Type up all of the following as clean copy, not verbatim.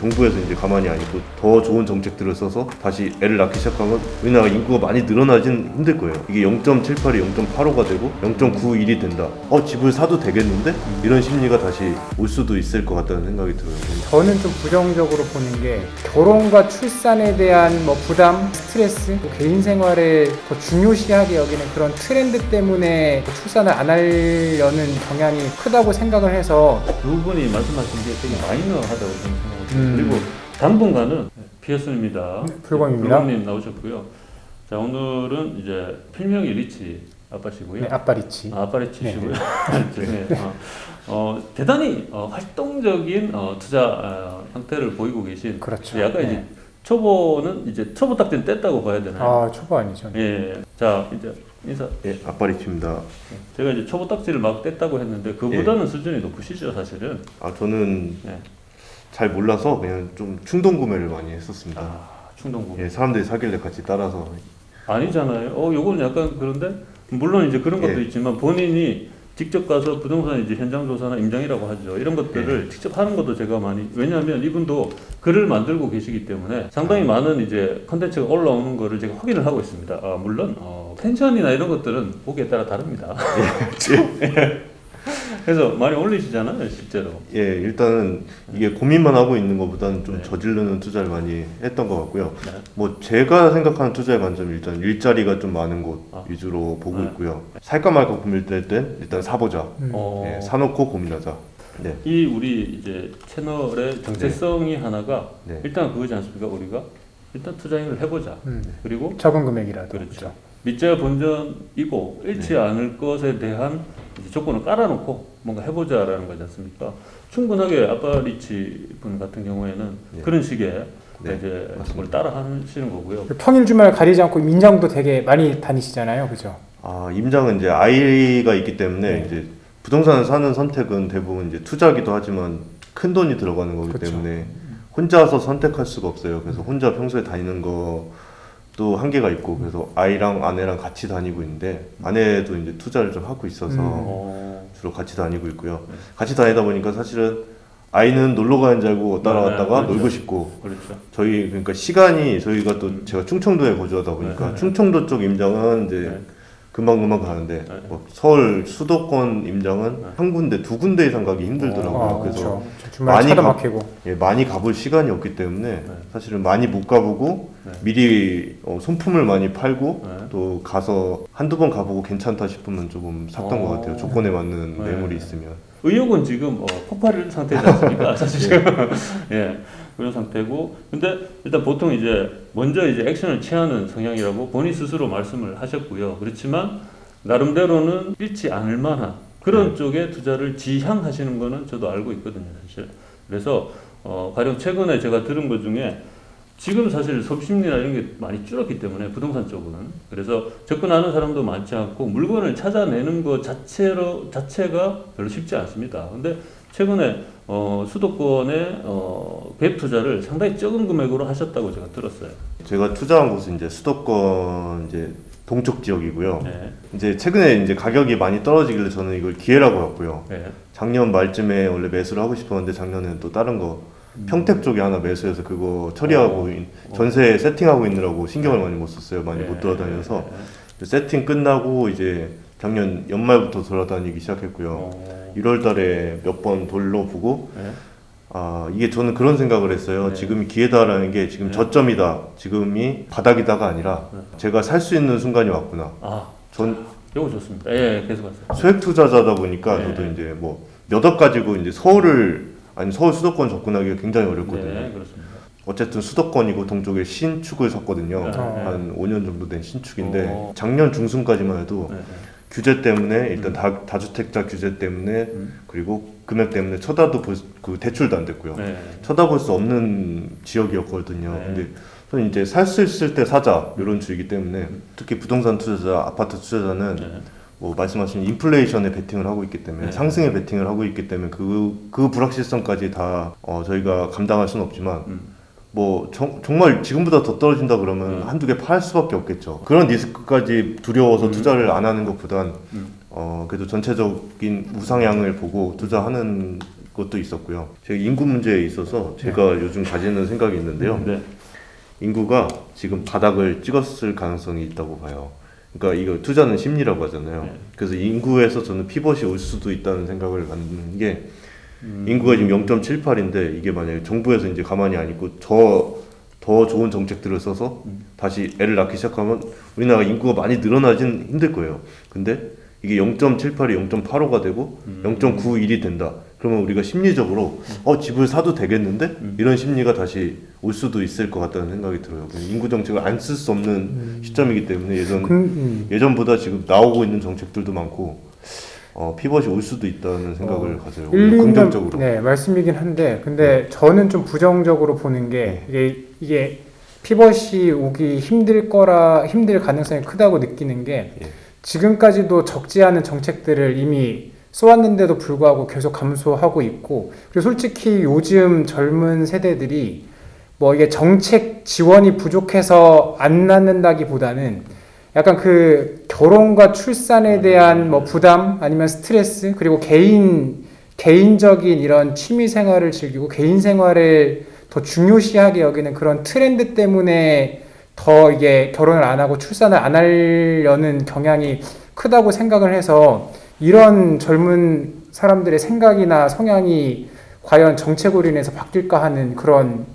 정부에서 이제 가만히 안 있고 더 좋은 정책들을 써서 다시 애를 낳기 시작하면 우리나라 인구가 많이 늘어나진 힘들 거예요. 이게 0.78이 0.85가 되고 0.91이 된다. 집을 사도 되겠는데? 이런 심리가 다시 올 수도 있을 것 같다는 생각이 들어요. 저는 좀 부정적으로 보는 게 결혼과 출산에 대한 뭐 부담, 스트레스, 개인 생활에 더 중요시하게 여기는 그런 트렌드 때문에 출산을 안 하려는 경향이 크다고 생각을 해서 두 분이 말씀하신 게 되게 마이너하다고 저는 생각합니다. 그리고 당분간은 피어슨입니다. 불광입니다. 불광님 나오셨고요. 자, 오늘은 이제 필명이 리치 아빠시고요. 네, 아빠 리치. 아빠 리치시고요. 죄송해요. 대단히 활동적인 투자 형태를 보이고 계신. 그렇죠. 약간 이제 초보는 이제 초보 딱지는 뗐다고 봐야 되나요? 아, 초보 아니죠. 예. 자, 이제 인사. 예, 아빠리치입니다. 제가 이제 초보 딱지를 막 뗐다고 했는데 그보다는 수준이 높으시죠, 사실은. 저는 예. 잘 몰라서 그냥 좀 충동 구매를 많이 했었습니다. 충동 구매. 예, 사람들이 사길래 같이 따라서. 아니잖아요. 요거는 약간 그런데 물론 이제 그런 것도 예. 있지만 본인이 직접 가서 부동산 이제 현장 조사나 임장이라고 하죠. 이런 것들을 직접 하는 것도 제가 많이, 왜냐하면 이분도 글을 만들고 계시기 때문에 상당히 많은 이제 컨텐츠가 올라오는 거를 제가 확인을 하고 있습니다. 물론 펜션이나 이런 것들은 보기에 따라 다릅니다. 그래서 많이 올리시잖아요, 실제로. 예, 일단은 이게 고민만 하고 있는 것보다는 좀 저지르는 투자를 많이 했던 것 같고요. 네. 뭐 제가 생각하는 투자의 관점이 일단 일자리가 좀 많은 곳 위주로 보고 있고요. 살까 말까 고민될 땐 일단 사보자. 예, 사놓고 고민하자. 네. 이 우리 이제 채널의 정체성이 하나가 일단 그거지 않습니까? 우리가 일단 투자행위를 해보자. 그리고 적은 금액이라도. 그렇죠. 밑재와 본전이고 잃지 않을 것에 대한 이제 조건을 깔아놓고 뭔가 해보자라는 거지 않습니까? 충분하게 아빠 리치 분 같은 경우에는 그런 식의 이제 그걸 따라 하시는 거고요. 평일 주말 가리지 않고 임장도 되게 많이 다니시잖아요, 그죠? 임장은 이제 아이가 있기 때문에 이제 부동산을 사는 선택은 대부분 이제 투자기도 하지만 큰 돈이 들어가는 거기 때문에 혼자서 선택할 수가 없어요. 그래서 혼자 평소에 다니는 것도 한계가 있고 그래서 아이랑 아내랑 같이 다니고 있는데 아내도 이제 투자를 좀 하고 있어서 주로 같이 다니고 있고요. 같이 다니다 보니까 사실은 아이는 놀러 가는 줄 알고 따라왔다가 놀고 싶고 그렇죠. 저희 그러니까 시간이 저희가 또 제가 충청도에 거주하다 보니까 충청도 쪽 임장은 이제 금방금방 가는데 뭐 서울 수도권 임장은 한 군데 두 군데 이상 가기 힘들더라고요. 그래서 주말에 차도 막히고 많이 가볼 시간이 없기 때문에 사실은 많이 못 가보고 미리 손품을 많이 팔고 또 가서 한두 번 가보고 괜찮다 싶으면 조금 샀던 것 같아요. 조건에 맞는 매물이 있으면. 의욕은 지금 폭발 상태지 않습니까? 사실 지금 예, 그런 상태고, 근데 일단 보통 이제 먼저 이제 액션을 취하는 성향이라고 본인 스스로 말씀을 하셨고요. 그렇지만 나름대로는 잃지 않을 만한 그런 쪽에 투자를 지향하시는 거는 저도 알고 있거든요, 사실. 그래서 가령 최근에 제가 들은 것 중에 지금 사실 소비심리나 이런 게 많이 줄었기 때문에 부동산 쪽은 그래서 접근하는 사람도 많지 않고 물건을 찾아내는 것 자체가 별로 쉽지 않습니다. 근데 최근에 수도권에 갭 투자를 상당히 적은 금액으로 하셨다고 제가 들었어요. 제가 투자한 곳은 이제 수도권 이제 동쪽 지역이고요. 네. 이제 최근에 이제 가격이 많이 떨어지길래 저는 이걸 기회라고 봤고요. 네. 작년 말쯤에 원래 매수를 하고 싶었는데 작년에는 또 다른 거 평택 쪽에 하나 매수해서 그거 처리하고 전세 세팅하고 있느라고 신경을 많이 못 썼어요. 많이 못 돌아다녀서 세팅 끝나고 이제 작년 연말부터 돌아다니기 시작했고요. 1월 달에 몇 번 돌려보고 이게 저는 그런 생각을 했어요. 지금이 기회다라는 게 지금 저점이다. 지금이 바닥이다가 아니라 제가 살 수 있는 순간이 왔구나. 이거 좋습니다. 예, 계속하세요. 소액 투자자다 보니까 저도 이제 뭐 몇 억 가지고 이제 서울 수도권 접근하기가 굉장히 어렵거든요. 네, 그렇습니다. 어쨌든 수도권이고 동쪽에 신축을 샀거든요. 한 5년 정도 된 신축인데 작년 중순까지만 해도 규제 때문에 일단 다주택자 규제 때문에 그리고 금액 때문에 그 대출도 안 됐고요. 쳐다볼 수 없는 지역이었거든요. 근데 저는 이제 살 수 있을 때 사자 이런 주의이기 때문에 특히 부동산 투자자, 아파트 투자자는 뭐 말씀하신 인플레이션에 베팅을 하고 있기 때문에 상승에 베팅을 하고 있기 때문에 그 불확실성까지 다 저희가 감당할 수는 없지만 뭐 정말 지금보다 더 떨어진다 그러면 한두 개 팔 수밖에 없겠죠. 그런 리스크까지 두려워서 투자를 안 하는 것보단 그래도 전체적인 우상향을 보고 투자하는 것도 있었고요. 제가 인구 문제에 있어서 제가 요즘 가지는 생각이 있는데요. 네. 인구가 지금 바닥을 찍었을 가능성이 있다고 봐요. 그러니까 이거 투자는 심리라고 하잖아요. 네. 그래서 인구에서 저는 피벗이 올 수도 있다는 생각을 갖는 게 인구가 지금 0.78인데 이게 만약에 정부에서 이제 가만히 안 있고 더 좋은 정책들을 써서 다시 애를 낳기 시작하면 우리나라 인구가 많이 늘어나진 힘들 거예요. 근데 이게 0.78이 0.85가 되고 0.91이 된다. 그러면 우리가 심리적으로 집을 사도 되겠는데? 이런 심리가 다시 올 수도 있을 것 같다는 생각이 들어요. 인구 정책을 안 쓸 수 없는 시점이기 때문에 예전보다 지금 나오고 있는 정책들도 많고 피벗이 올 수도 있다는 생각을 가져요. 긍정적으로. 네, 말씀이긴 한데 근데 저는 좀 부정적으로 보는 게 이게 피벗이 오기 힘들 가능성이 크다고 느끼는 게 지금까지도 적지 않은 정책들을 이미 써왔는데도 불구하고 계속 감소하고 있고, 그리고 솔직히 요즘 젊은 세대들이 뭐 이게 정책 지원이 부족해서 안 낳는다기보다는 약간 그 결혼과 출산에 대한 뭐 부담 아니면 스트레스, 그리고 개인적인 이런 취미 생활을 즐기고 개인 생활을 더 중요시하게 여기는 그런 트렌드 때문에 더 이게 결혼을 안 하고 출산을 안 하려는 경향이 크다고 생각을 해서, 이런 젊은 사람들의 생각이나 성향이 과연 정책으로 인해서 바뀔까 하는 그런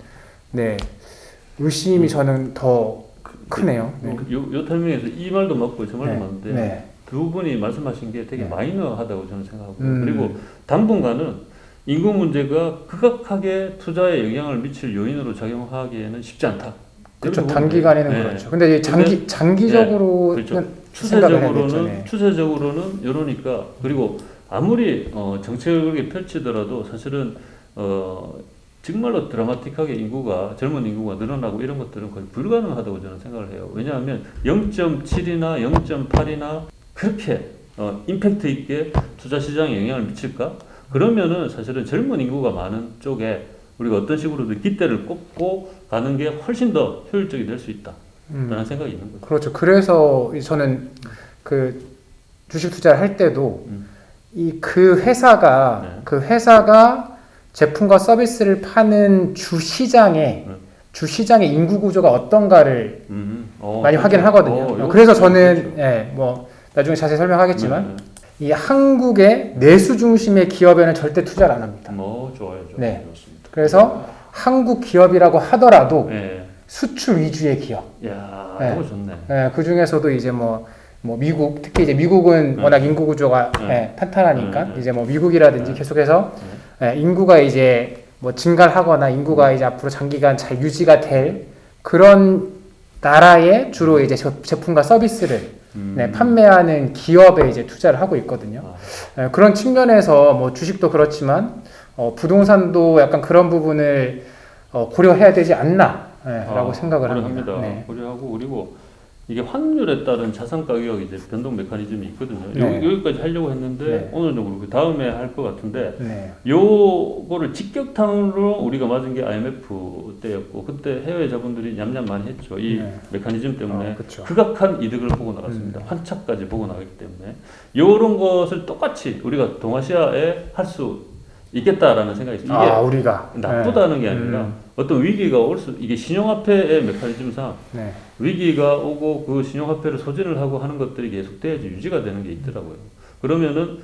의심이 저는 더 크네요. 요 타이밍에서 이 말도 맞고 저 말도 맞는데 두 분이 말씀하신 게 되게 마이너하다고 저는 생각하고요. 그리고 당분간은 인구 문제가 극악하게 투자에 영향을 미칠 요인으로 작용하기에는 쉽지 않다. 그렇죠. 단기간에는 그렇죠. 근데 장기적으로는 그렇죠. 추세적으로는 이러니까, 그리고 아무리 정책을 펼치더라도 사실은 정말로 드라마틱하게 젊은 인구가 늘어나고 이런 것들은 거의 불가능하다고 저는 생각을 해요. 왜냐하면 0.7이나 0.8이나 그렇게 임팩트 있게 투자 시장에 영향을 미칠까? 그러면은 사실은 젊은 인구가 많은 쪽에 우리가 어떤 식으로든 깃대를 꽂고 가는 게 훨씬 더 효율적이 될 수 있다. 라는 생각이 있는 거죠. 그렇죠. 그래서 저는 그 주식 투자를 할 때도 그 회사가 제품과 서비스를 파는 주시장의 인구 구조가 어떤가를 많이 확인하거든요. 그래서 저는 뭐 나중에 자세히 설명하겠지만 이 한국의 내수 중심의 기업에는 절대 투자를 안 합니다. 좋아요. 좋습니다. 그래서 한국 기업이라고 하더라도 수출 위주의 기업. 너무 좋네. 그 중에서도 이제 뭐 미국, 특히 이제 미국은 워낙 인구 구조가 탄탄하니까 이제 뭐 미국이라든지 계속해서 인구가 이제 뭐 증가를 하거나 인구가 이제 앞으로 장기간 잘 유지가 될 그런 나라에 주로 이제 제품과 서비스를 판매하는 기업에 이제 투자를 하고 있거든요. 그런 측면에서 뭐 주식도 그렇지만 부동산도 약간 그런 부분을 고려해야 되지 않나 라고 생각을 합니다. 고려하고, 그리고 이게 환율에 따른 자산 가격 이제 변동 메커니즘이 있거든요. 여기까지 하려고 했는데 오늘 정도 그 다음에 할 것 같은데 요거를 직격탄으로 우리가 맞은 게 IMF 때였고, 그때 해외 자본들이 냠냠 많이 했죠. 이 메커니즘 때문에 극악한 이득을 보고 나갔습니다. 환차까지 보고 나갔기 때문에 요런 것을 똑같이 우리가 동아시아에 할 수 있겠다라는 생각이 있어요. 이게 우리가 나쁘다는 게 아니라 어떤 위기가 이게 신용화폐의 메커니즘상 위기가 오고 그 신용화폐를 소진을 하고 하는 것들이 계속돼야지 유지가 되는 게 있더라고요. 그러면은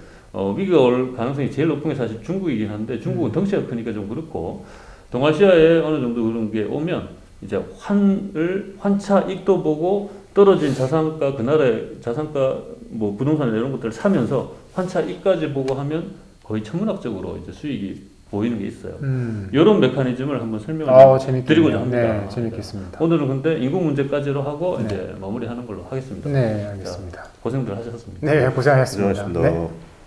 위기가 올 가능성이 제일 높은 게 사실 중국이긴 한데, 중국은 덩치가 크니까 좀 그렇고, 동아시아에 어느 정도 그런 게 오면 이제 환차 이익도 보고 떨어진 자산가, 그 나라의 자산가 뭐 부동산 이런 것들을 사면서 환차 이익까지 보고 하면 거의 천문학적으로 이제 수익이 보이는 게 있어요. 이런 메커니즘을 한번 설명을 드리고자 합니다. 재밌겠습니다. 오늘은 근데 인구 문제까지로 하고 이제 마무리하는 걸로 하겠습니다. 네, 알겠습니다. 자, 고생들 하셨습니다. 네, 고생하셨습니다. 고생하셨습니다.